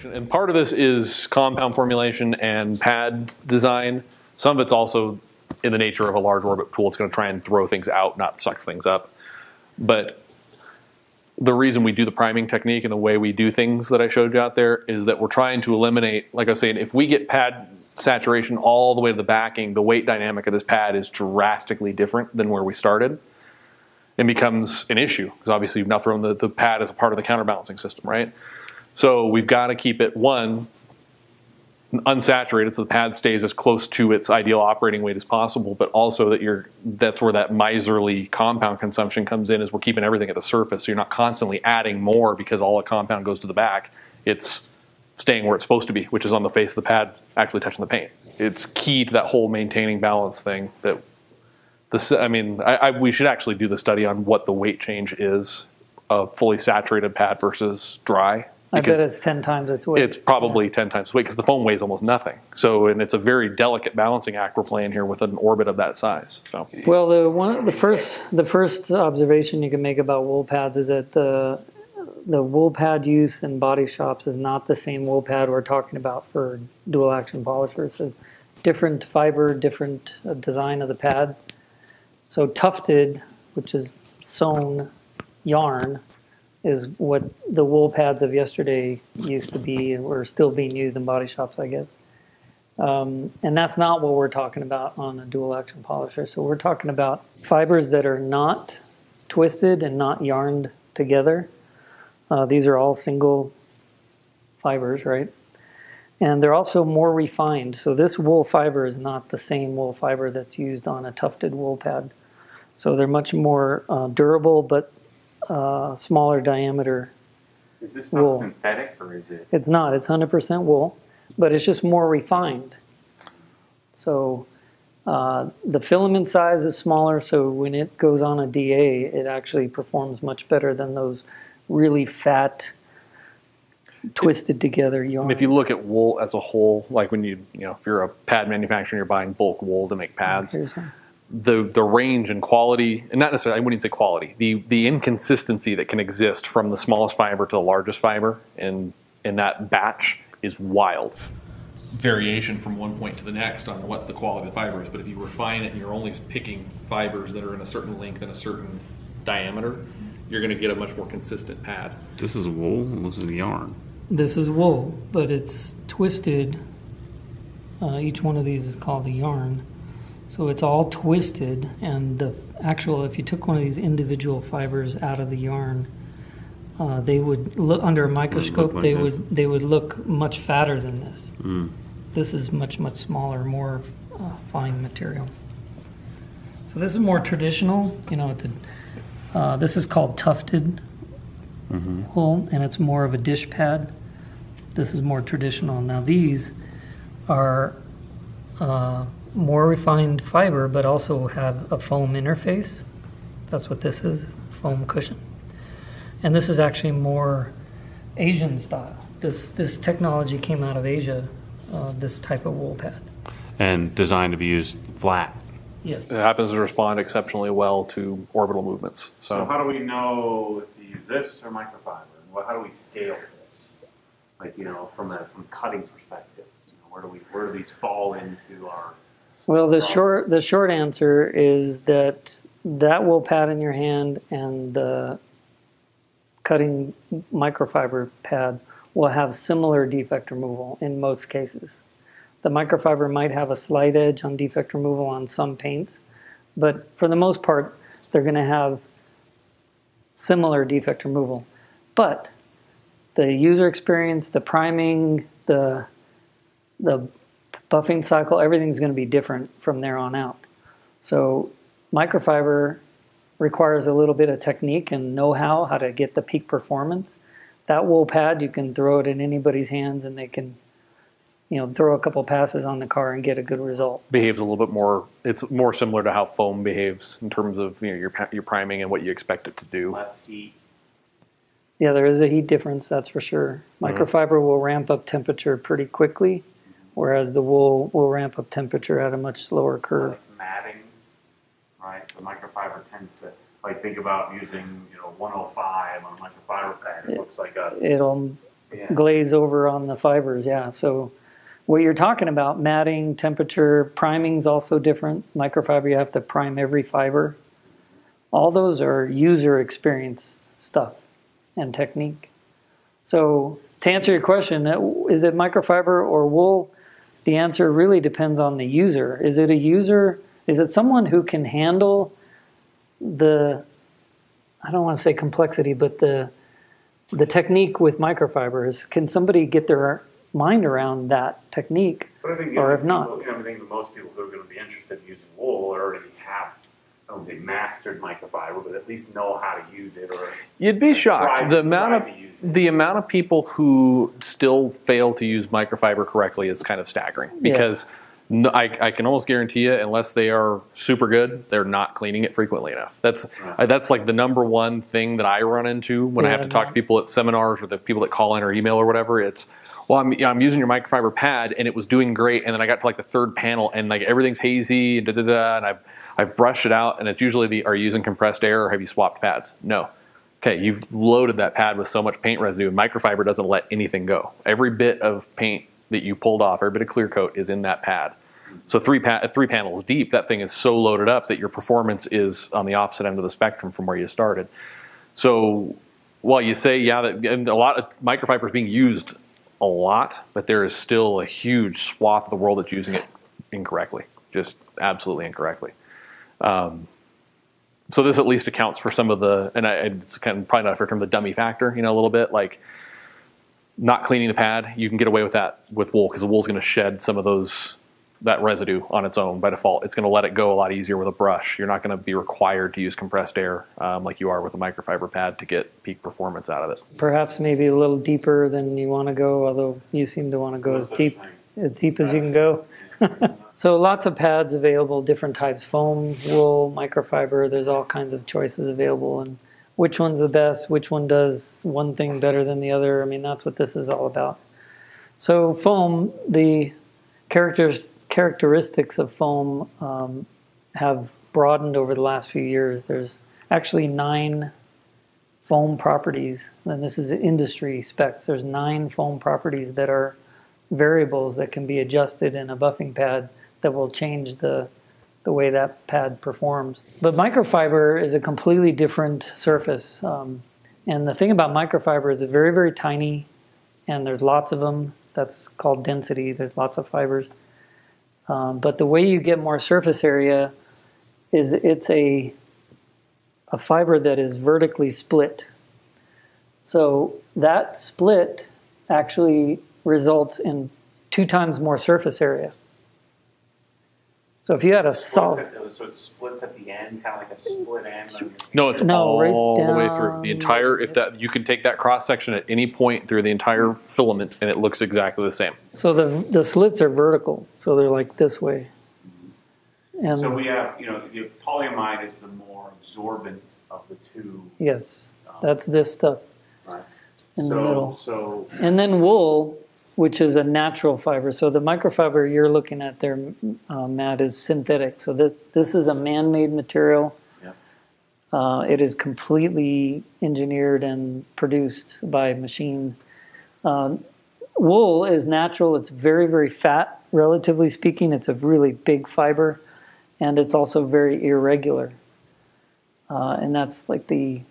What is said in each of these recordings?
saturation. And part of this is compound formulation and pad design. Some of it's also in the nature of a large orbit tool. It's going to try and throw things out, not suck things up. But the reason we do the priming technique and the way we do things that I showed you out there is that we're trying to eliminate, like I was saying, if we get pad saturation all the way to the backing, the weight dynamic of this pad is drastically different than where we started. It becomes an issue because obviously you've now thrown the pad as a part of the counterbalancing system, right? So we've got to keep it, one, unsaturated so the pad stays as close to its ideal operating weight as possible, but also that that's where that miserly compound consumption comes in, is we're keeping everything at the surface. So you're not constantly adding more because all the compound goes to the back. It's staying where it's supposed to be, which is on the face of the pad, actually touching the paint. It's key to that whole maintaining balance thing. That we should actually do the study on what the weight change is of fully saturated pad versus dry. I bet it's 10 times its weight. It's probably 10 times its weight because the foam weighs almost nothing. So, and it's a very delicate balancing act we're playing here with an orbit of that size. So, well, the first observation you can make about wool pads is that the wool pad use in body shops is not the same wool pad we're talking about for dual action polishers. So different fiber, different design of the pad. So tufted, which is sewn yarn, is what the wool pads of yesterday used to be, and were still being used in body shops, I guess. And that's not what we're talking about on a dual action polisher. So we're talking about fibers that are not twisted and not yarned together. These are all single fibers, right? And they're also more refined. So this wool fiber is not the same wool fiber that's used on a tufted wool pad. So they're much more durable, but smaller diameter. Is this not wool. Synthetic, or is it? It's not. It's 100% wool, but it's just more refined. So the filament size is smaller, so when it goes on a DA, it actually performs much better than those really fat, twisted together yarn. And if you look at wool as a whole, like when if you're a pad manufacturer and you're buying bulk wool to make pads, the range and quality, and not necessarily, I wouldn't say quality, the inconsistency that can exist from the smallest fiber to the largest fiber in that batch is wild. Variation from one point to the next on what the quality of the fiber is, but if you refine it and you're only picking fibers that are in a certain length and a certain diameter, you're going to get a much more consistent pad. This is wool and this is yarn. This is wool, but it's twisted. Each one of these is called a yarn. So it's all twisted, and if you took one of these individual fibers out of the yarn, they would look under a microscope. They would look much fatter than this. Mm. This is much smaller, more fine material. So this is more traditional. This is called tufted wool, and it's more of a dish pad. This is more traditional. Now these are more refined fiber, but also have a foam interface. That's what this is, foam cushion. And this is actually more Asian style. This technology came out of Asia, this type of wool pad. And designed to be used flat. Yes. It happens to respond exceptionally well to orbital movements. So how do we know if to use this or microfiber? How do we scale this? Like, from a cutting perspective, where do these fall into our? Well, the short answer is that wool pad in your hand and the cutting microfiber pad will have similar defect removal in most cases. The microfiber might have a slight edge on defect removal on some paints, but for the most part, they're going to have similar defect removal. But the user experience, the priming, the buffing cycle, everything's going to be different from there on out. So microfiber requires a little bit of technique and know-how to get the peak performance. That wool pad, you can throw it in anybody's hands and they can throw a couple passes on the car and get a good result. Behaves a little bit more, it's more similar to how foam behaves in terms of your priming and what you expect it to do. Less heat. Yeah, there is a heat difference, that's for sure. Microfiber will ramp up temperature pretty quickly, whereas the wool will ramp up temperature at a much slower curve. Less matting, right? The microfiber tends to, think about using 105 on a microfiber pad. It looks like a... Yeah. glaze over on the fibers. Yeah. So what you're talking about, matting, temperature, priming's also different. Microfiber, you have to prime every fiber. All those are user experience stuff and technique. So to answer your question, is it microfiber or wool? The answer really depends on the user. Is it a user? Is it someone who can handle the, I don't want to say complexity, but the technique with microfibers? Can somebody get their mind around that technique? But I think or if not, I think that most people who are going to be interested in using wool already have, I don't say mastered microfiber, but at least know how to use it. Or You'd be shocked try the to amount of people who still fail to use microfiber correctly is kind of staggering, because I can almost guarantee you, unless they are super good, they're not cleaning it frequently enough. That's like the number one thing that I run into when I have to talk to people at seminars or the people that call in or email or whatever. It's, well, I'm using your microfiber pad and it was doing great, and then I got to like the third panel and like everything's hazy and and I've brushed it out, and it's usually are you using compressed air or have you swapped pads? No. Okay, you've loaded that pad with so much paint residue, and microfiber doesn't let anything go. Every bit of paint that you pulled off, every bit of clear coat is in that pad. So three panels deep, that thing is so loaded up that your performance is on the opposite end of the spectrum from where you started. So while you say, yeah, that a lot of microfiber is being used a lot, but there is still a huge swath of the world that's using it incorrectly, just absolutely incorrectly. So this at least accounts for some of the, and it's kind of probably not a fair term, the dummy factor, a little bit, like not cleaning the pad. You can get away with that with wool because the wool's going to shed some of that residue on its own by default. It's going to let it go a lot easier with a brush. You're not going to be required to use compressed air like you are with a microfiber pad to get peak performance out of it. perhaps maybe a little deeper than you want to go, although you seem to want to go as deep as you can go. So lots of pads available, different types, foam, wool, microfiber. There's all kinds of choices available, and which one's the best, which one does one thing better than the other. I mean, that's what this is all about. So foam, the characteristics of foam have broadened over the last few years. There's actually 9 foam properties, and this is industry specs. There's 9 foam properties that are variables that can be adjusted in a buffing pad that will change the way that pad performs. But microfiber is a completely different surface. And the thing about microfiber is it's very, very tiny, and there's lots of them. That's called density. There's lots of fibers. But the way you get more surface area is it's a fiber that is vertically split. So that split actually results in 2 times more surface area. So if you had a solid, so it splits at the end, kind of like a split end. No, it's No, all right the way down. through the entire. If that you can take that cross section at any point through the entire filament, and it looks exactly the same. so the slits are vertical, so they're like this way. And So we have, the polyamide is the more absorbent of the two. yes, that's this stuff Right. in the middle. So And then wool, which is a natural fiber. So the microfiber you're looking at there, Matt, is synthetic. So this is a man-made material. yeah. It is completely engineered and produced by machine. Wool is natural. It's very, very fat, relatively speaking. It's a really big fiber, and it's also very irregular. And that's like the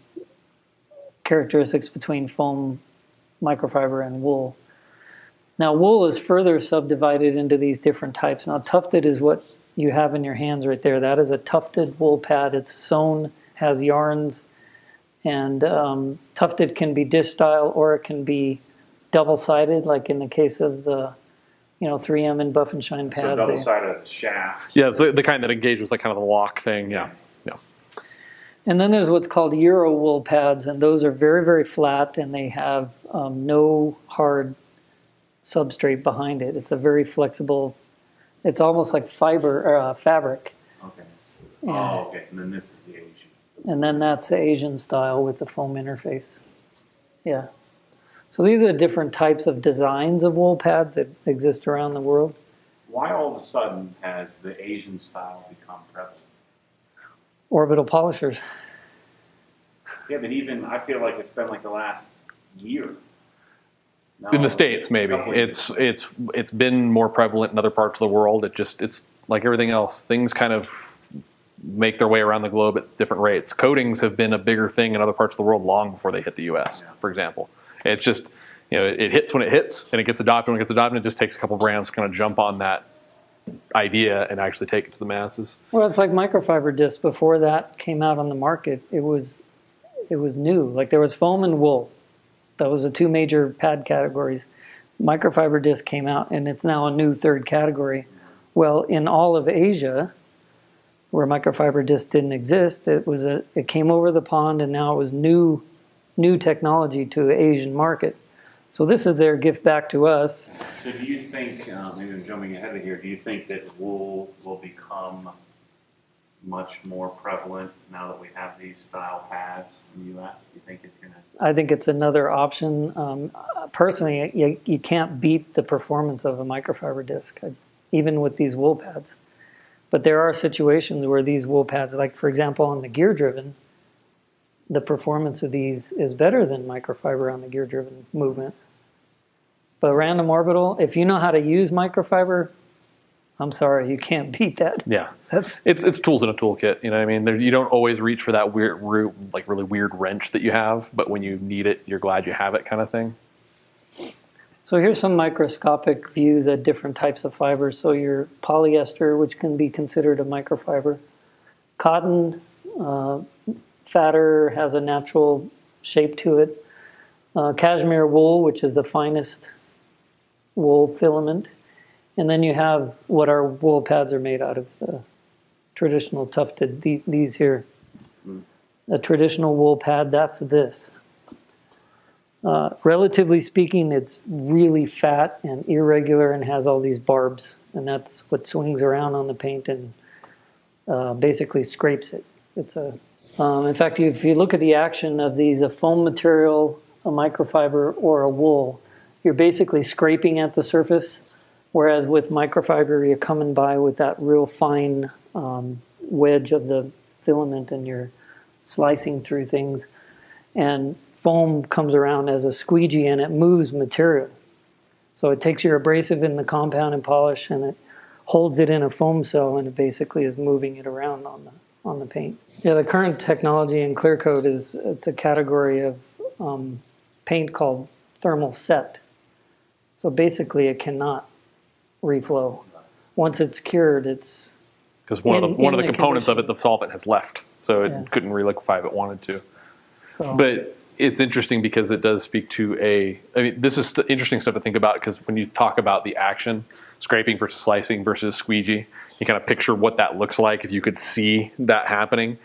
characteristics between foam, microfiber, and wool. Now, wool is further subdivided into these different types. Now, tufted is what you have in your hands right there. That is a tufted wool pad. It's sewn, has yarns, and tufted can be dish style or it can be double-sided, like in the case of the 3M and Buff and Shine pads. So double sided as a shaft. Yeah, it's the kind that engages like kind of the lock thing. Yeah. And then there's what's called Euro wool pads, and those are very, very flat, and they have no hard substrate behind it. It's a very flexible, it's almost like fabric. Okay. Yeah. Oh, okay. And then this is the Asian. And then that's the Asian style with the foam interface. Yeah. So these are different types of designs of wool pads that exist around the world. Why all of a sudden has the Asian style become prevalent? Orbital polishers. Yeah, but even I feel like it's been like the last year. In the States, maybe it's been more prevalent in other parts of the world. It's like everything else. Things kind of make their way around the globe at different rates. Coatings have been a bigger thing in other parts of the world long before they hit the U.S. For example, it's just it hits when it hits, and it gets adopted when it gets adopted. And it just takes a couple brands to kind of jump on that idea and actually take it to the masses. Well, it's like microfiber discs. Before that came out on the market, it was new. Like there was foam and wool. Those are two major pad categories. Microfiber disc came out, and it's now a new third category. Well, in all of Asia, where microfiber disc didn't exist, it came over the pond, and now it was new technology to the Asian market. So this is their gift back to us. So do you think, maybe I'm jumping ahead of here, do you think that wool will become much more prevalent now that we have these style pads in the U.S.? Do you think it's going to? I think it's another option. Personally, you can't beat the performance of a microfiber disc, even with these wool pads. But there are situations where these wool pads, like for example on the gear-driven, the performance of these is better than microfiber on the gear-driven movement. But random orbital, if you know how to use microfiber, I'm sorry, you can't beat that. Yeah, it's tools in a toolkit. You know what I mean? You don't always reach for that weird, like really weird wrench that you have, but when you need it, you're glad you have it, kind of thing. So here's some microscopic views at different types of fibers. So your polyester, which can be considered a microfiber, cotton, fatter, has a natural shape to it. Cashmere wool, which is the finest wool filament. And then you have what our wool pads are made out of, the traditional tufted, these here. A traditional wool pad, that's this. Relatively speaking, it's really fat and irregular and has all these barbs. And that's what swings around on the paint and basically scrapes it. It's in fact, if you look at the action of these, a foam material, a microfiber, or a wool, you're basically scraping at the surface. Whereas with microfiber, you're coming by with that real fine wedge of the filament and you're slicing through things. And foam comes around as a squeegee and it moves material. So it takes your abrasive in the compound and polish and it holds it in a foam cell and it basically is moving it around on the paint. Yeah, the current technology in clear coat it's a category of paint called thermal set. So basically it cannot reflow. Once it's cured, it's because one of the components of it, the solvent has left, so it couldn't reliquefy if it wanted to. So. But it's interesting because it does speak to I mean, this is interesting stuff to think about because when you talk about the action, scraping versus slicing versus squeegee, you kind of picture what that looks like if you could see that happening.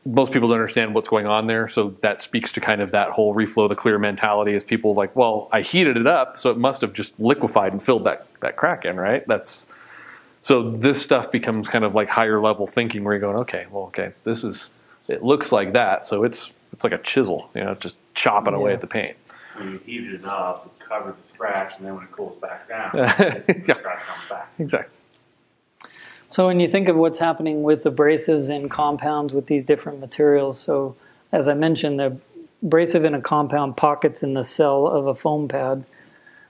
Most people don't understand what's going on there, so that speaks to kind of that whole reflow the clear mentality is people like, well, I heated it up, so it must have just liquefied and filled that crack in, right? So this stuff becomes kind of like higher level thinking where you're going, okay, it looks like that, so it's like a chisel, just chopping away at the paint. When you heated it up, it covered the scratch, and then when it cools back down, the scratch comes back. Exactly. So when you think of what's happening with abrasives and compounds with these different materials, so as I mentioned, the abrasive in a compound pockets in the cell of a foam pad,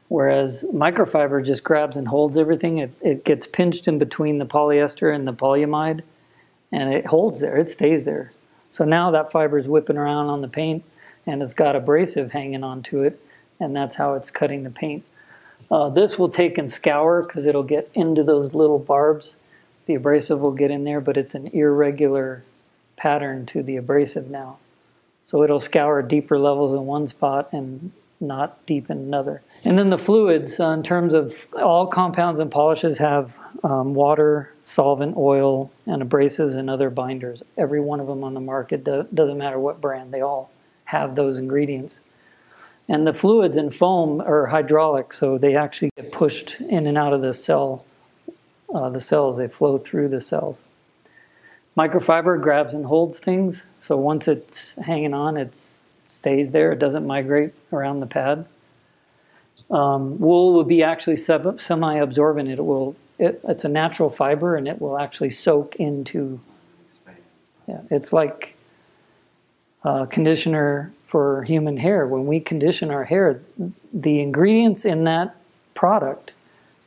whereas microfiber just grabs and holds everything. It gets pinched in between the polyester and the polyamide, and it holds there. It stays there. So now that fiber is whipping around on the paint, and it's got abrasive hanging onto it, and that's how it's cutting the paint. This will take and scour because it'll get into those little barbs. The abrasive will get in there, but it's an irregular pattern to the abrasive now. So it'll scour deeper levels in one spot and not deep in another. And then the fluids, in terms of all compounds and polishes have water, solvent, oil, and abrasives and other binders. Every one of them on the market, doesn't matter what brand, they all have those ingredients. And the fluids in foam are hydraulic, so they actually get pushed in and out of the cell. The cells, they flow through the cells. Microfiber grabs and holds things, so once it's hanging on, it stays there. It doesn't migrate around the pad. Wool will be actually semi-absorbent. It's a natural fiber, and it will actually soak into. Yeah, it's like conditioner for human hair. When we condition our hair, the ingredients in that product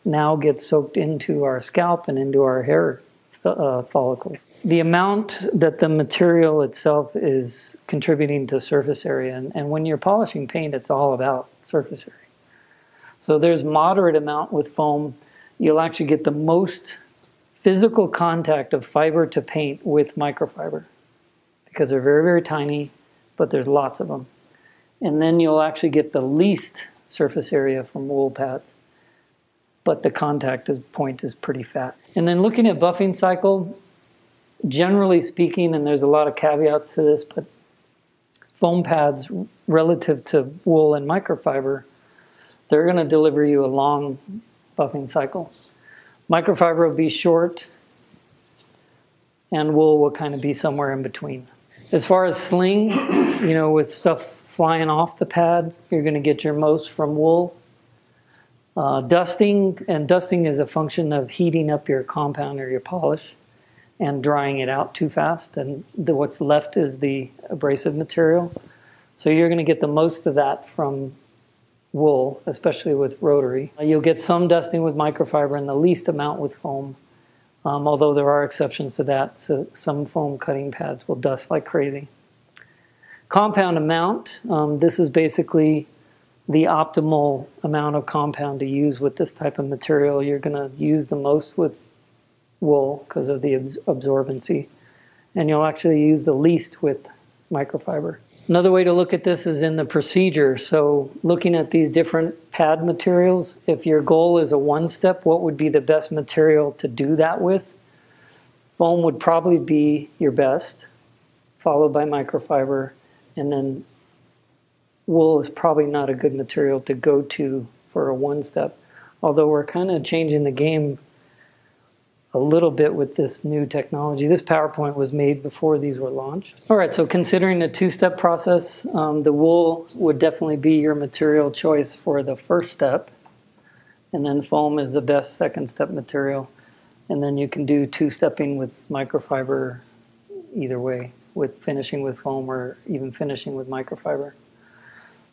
now get soaked into our scalp and into our hair follicles. The amount that the material itself is contributing to surface area, and when you're polishing paint, it's all about surface area. So there's moderate amount with foam. You'll actually get the most physical contact of fiber to paint with microfiber because they're very, very tiny, but there's lots of them. And then you'll actually get the least surface area from wool pads, but the contact point is pretty fat. And then looking at buffing cycle, generally speaking, and there's a lot of caveats to this, but foam pads relative to wool and microfiber, they're going to deliver you a long buffing cycle. Microfiber will be short, and wool will kind of be somewhere in between. As far as sling, you know, with stuff flying off the pad, you're going to get your most from wool. Dusting is a function of heating up your compound or your polish and drying it out too fast, and what's left is the abrasive material. So you're going to get the most of that from wool, especially with rotary. You'll get some dusting with microfiber and the least amount with foam, although there are exceptions to that. So some foam cutting pads will dust like crazy. Compound amount, this is basically the optimal amount of compound to use with this type of material. You're going to use the most with wool because of the absorbency, and you'll actually use the least with microfiber. Another way to look at this is in the procedure. So looking at these different pad materials, if your goal is a one-step, what would be the best material to do that with? Foam would probably be your best, followed by microfiber, and then wool is probably not a good material to go to for a one-step, although we're kind of changing the game a little bit with this new technology. This PowerPoint was made before these were launched. All right, so considering a two-step process, the wool would definitely be your material choice for the first step, and then foam is the best second-step material, and then you can do two-stepping with microfiber either way, with finishing with foam or even finishing with microfiber.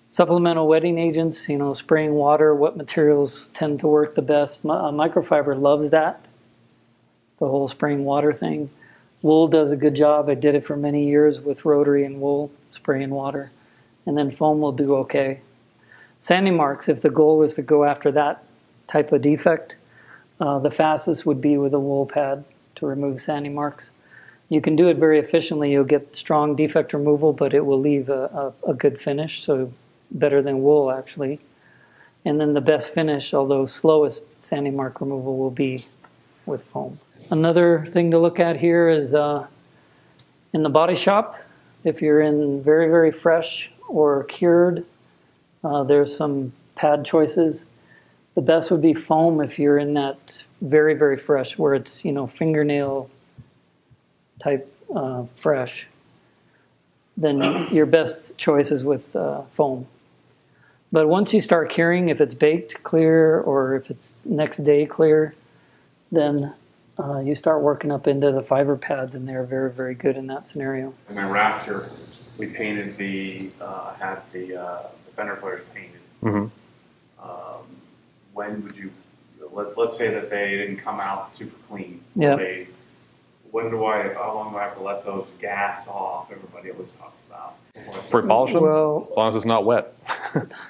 Supplemental wetting agents, you know, spraying water, what materials tend to work the best? Microfiber loves that, the whole spraying water thing. Wool does a good job. I did it for many years with rotary and wool, spraying water. And then foam will do okay. Sanding marks, if the goal is to go after that type of defect, the fastest would be with a wool pad to remove sanding marks. You can do it very efficiently. You'll get strong defect removal, but it will leave a good finish, so better than wool actually. And then the best finish, although slowest sanding mark removal, will be with foam. Another thing to look at here is in the body shop, if you're in very, very fresh or cured, there's some pad choices. The best would be foam if you're in that very, very fresh, where it's, you know, fingernail type fresh. Then your best choice is with foam. But once you start curing, if it's baked clear or if it's next day clear, then you start working up into the fiber pads, and they're very, very good in that scenario. In my Raptor, we painted had the fender flares painted. Mm-hmm. When would you, let's say that they didn't come out super clean. Yeah. How long do I have to let those gas off? Everybody always talks about. For polish them? Well, as long as it's not wet.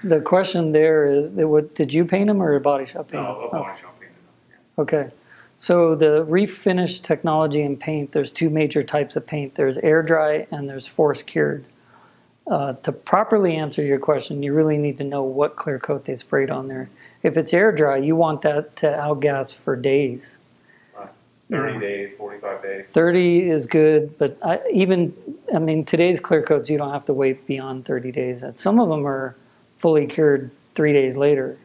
the question there is, did you paint them or a body shop paint them? No, a body shop painted them. Yeah. Okay. So the refinish technology in paint, there's two major types of paint. There's air dry and there's force cured. To properly answer your question, you really need to know what clear coat they sprayed on there. If it's air dry, you want that to outgas for days. 30 days, 45 days. 30 is good, but today's clear coats, you don't have to wait beyond 30 days. Some of them are fully cured 3 days later.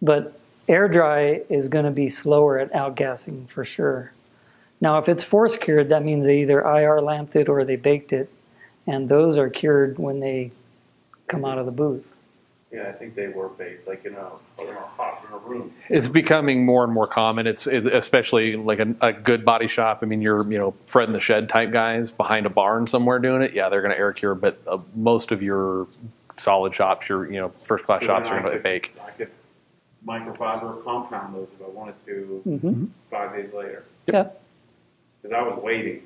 But air dry is going to be slower at outgassing for sure. Now, if it's force cured, that means they either IR lamped it or they baked it, and those are cured when they come out of the booth. Yeah, I think they were baked like in a room. It's becoming more and more common. It's especially like a good body shop. I mean, you're Fred in the Shed type guys behind a barn somewhere doing it. Yeah, they're going to air cure, but most of your solid shops, your first class shops are going to bake. I could microfiber compound those if I wanted to 5 days later. Yeah. Because I was waiting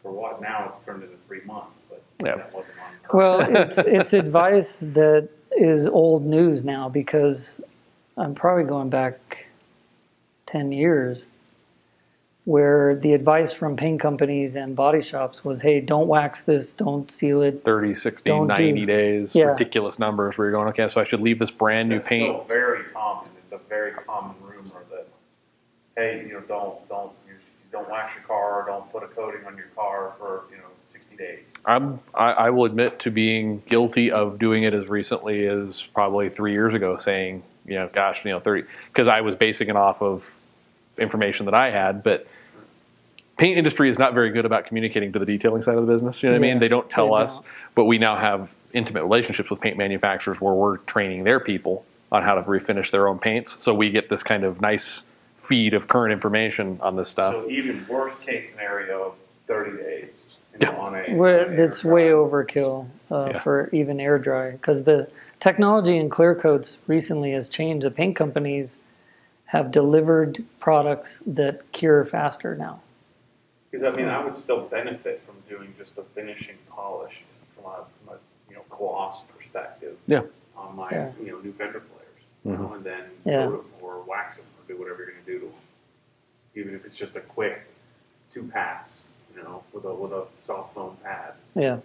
for what now it's turned into 3 months, but that wasn't on purpose. Well, it's advice that is old news now, because I'm probably going back 10 years where the advice from paint companies and body shops was, hey, don't wax this, don't seal it. 30, 60, 90 days, ridiculous numbers where you're going, okay, so I should leave this brand new paint. It's still very common. It's a very common rumor that, hey, don't wax your car, don't put a coating on your car for 60 days. I will admit to being guilty of doing it as recently as probably 3 years ago, saying, 30, because I was basing it off of information that I had, but paint industry is not very good about communicating to the detailing side of the business. You know what I mean? They don't tell us, but we now have intimate relationships with paint manufacturers where we're training their people on how to refinish their own paints. So we get this kind of nice feed of current information on this stuff. So even worst case scenario, 30 days. That's way overkill for even air dry, because the technology in clear coats recently has changed. The paint companies have delivered products that cure faster now. Because I would still benefit from doing just a finishing polish from a gloss perspective. Yeah. On my new fender players, and then coat them or wax them or do whatever you're going to do to them, even if it's just a quick 2 pass. With a soft foam pad. Yeah.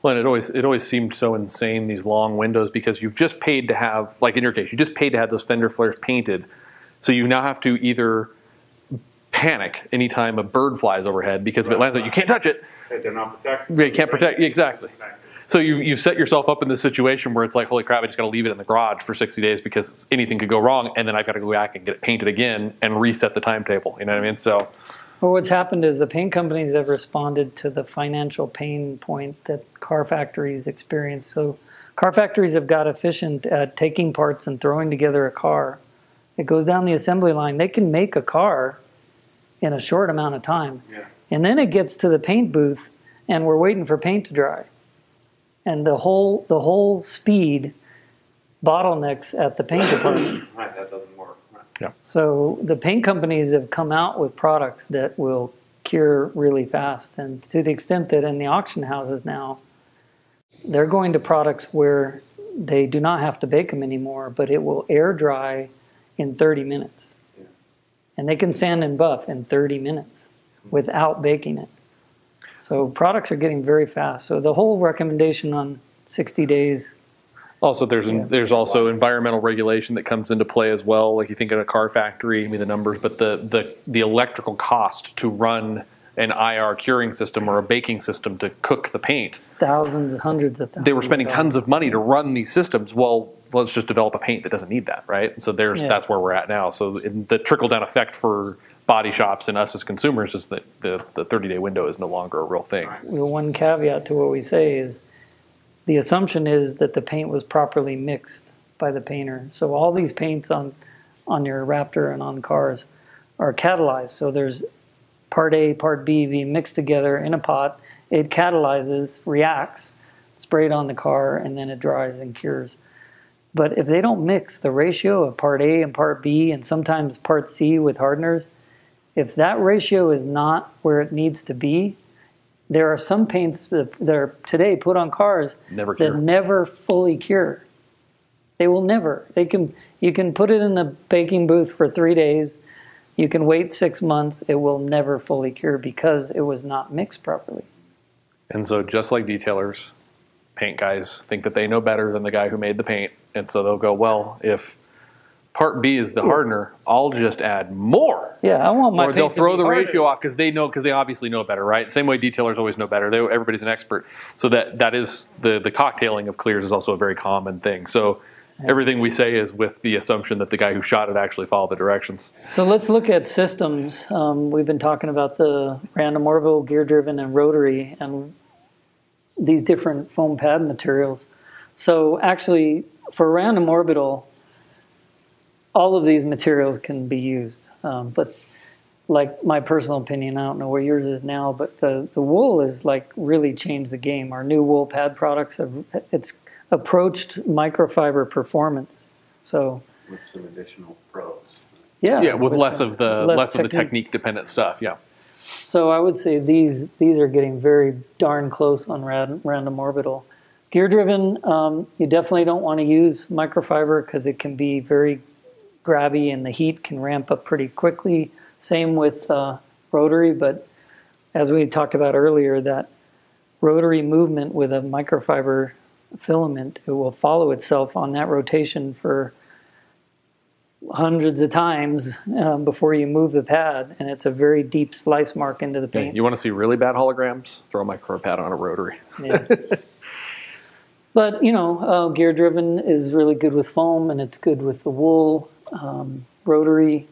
Well, and it always seemed so insane, these long windows, because you've just paid to have, like in your case, you just paid to have those fender flares painted. So you now have to either panic anytime a bird flies overhead, because if it lands on you can't touch it. They're not protected. You can't protect, exactly. So you've set yourself up in this situation where it's like, holy crap, I just got to leave it in the garage for 60 days because anything could go wrong, and then I've got to go back and get it painted again and reset the timetable. You know what I mean? So. Well, what's happened is the paint companies have responded to the financial pain point that car factories experience. So car factories have got efficient at taking parts and throwing together a car. It goes down the assembly line. They can make a car in a short amount of time. Yeah. And then it gets to the paint booth, and we're waiting for paint to dry. And the whole speed bottlenecks at the paint department. Right, that doesn't work. Yeah. So the paint companies have come out with products that will cure really fast. And to the extent that in the auction houses now, they're going to products where they do not have to bake them anymore, but it will air dry in 30 minutes. Yeah. And they can sand and buff in 30 minutes without baking it. So products are getting very fast. So the whole recommendation on 60 days. Also, there's also environmental regulation that comes into play as well. Like you think in a car factory, I mean the numbers, but the electrical cost to run an IR curing system or a baking system to cook the paint. Thousands, hundreds of thousands. They were spending tons of money to run these systems. Well, let's just develop a paint that doesn't need that, right? So that's where we're at now. So the trickle down effect for body shops and us as consumers is that the 30-day window is no longer a real thing. The one caveat to what we say is the assumption is that the paint was properly mixed by the painter. So all these paints on your Raptor and on cars are catalyzed. So there's part A, part B being mixed together in a pot. It catalyzes, reacts, sprayed on the car, and then it dries and cures. But if they don't mix the ratio of part A and part B and sometimes part C with hardeners, if that ratio is not where it needs to be, there are some paints that are today put on cars that never fully cure. They will never. You can put it in the baking booth for 3 days. You can wait 6 months. It will never fully cure because it was not mixed properly. And so just like detailers, paint guys think that they know better than the guy who made the paint. And so they'll go, well, if part B is the hardener, I'll just add more. Yeah, I want my paint. Or they'll throw the harder. ratio off because they obviously know better, right? Same way detailers always know better. Everybody's an expert. So that is the cocktailing of clears is also a very common thing. So everything we say is with the assumption that the guy who shot it actually followed the directions. So let's look at systems. We've been talking about the random Orville, gear-driven, and rotary, and these different foam pad materials. So actually, for random orbital, all of these materials can be used. But like my personal opinion, I don't know where yours is now, but the wool is like really changed the game. Our new wool pad products it's approached microfiber performance. So with some additional pros. Yeah, with less of the technique dependent stuff. Yeah. So I would say these are getting very darn close on random orbital. Gear driven, you definitely don't want to use microfiber because it can be very grabby and the heat can ramp up pretty quickly. Same with rotary, but as we talked about earlier, that rotary movement with a microfiber filament, it will follow itself on that rotation for hundreds of times before you move the pad, and it's a very deep slice mark into the paint. Yeah, you want to see really bad holograms? Throw a micro pad on a rotary. Yeah. But, you know, gear driven is really good with foam, and it's good with the wool. Rotary,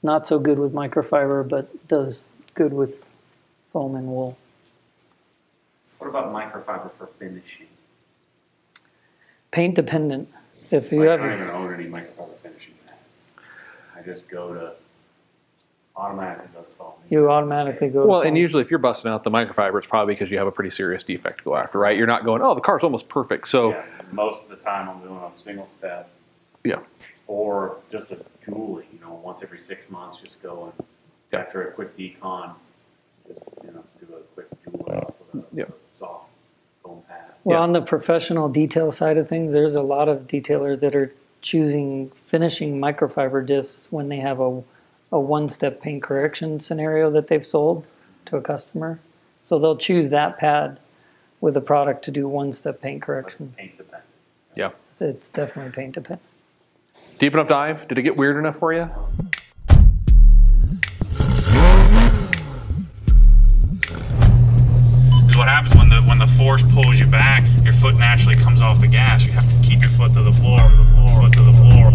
not so good with microfiber, but does good with foam and wool. What about microfiber for finishing? Paint dependent. If you Like, have, I don't even own any microfiber finishing pads. I just automatically go to foam. you automatically go to Well, foam. and usually if you're busting out the microfiber, it's probably because you have a pretty serious defect to go after, right? You're not going, oh, the car's almost perfect. So Yeah, most of the time I'm doing a single step yeah, or just a jewelry, you know, once every 6 months, just go and Yeah. after a quick decon, just, you know, do a quick jewelry off with a, Yeah. with a soft foam pad. Well, Yeah. on the professional detail side of things, there's a lot of detailers that are choosing finishing microfiber discs when they have a one-step paint correction scenario that they've sold to a customer. So they'll choose that pad with a product to do one-step paint correction. Paint dependent. yeah. So it's definitely paint dependent. Deep enough dive? Did it get weird enough for you? What happens when the force pulls you back, your foot naturally comes off the gas. You have to keep your foot to the floor, foot to the floor.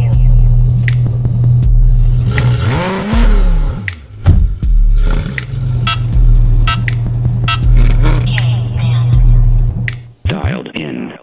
Dialed in.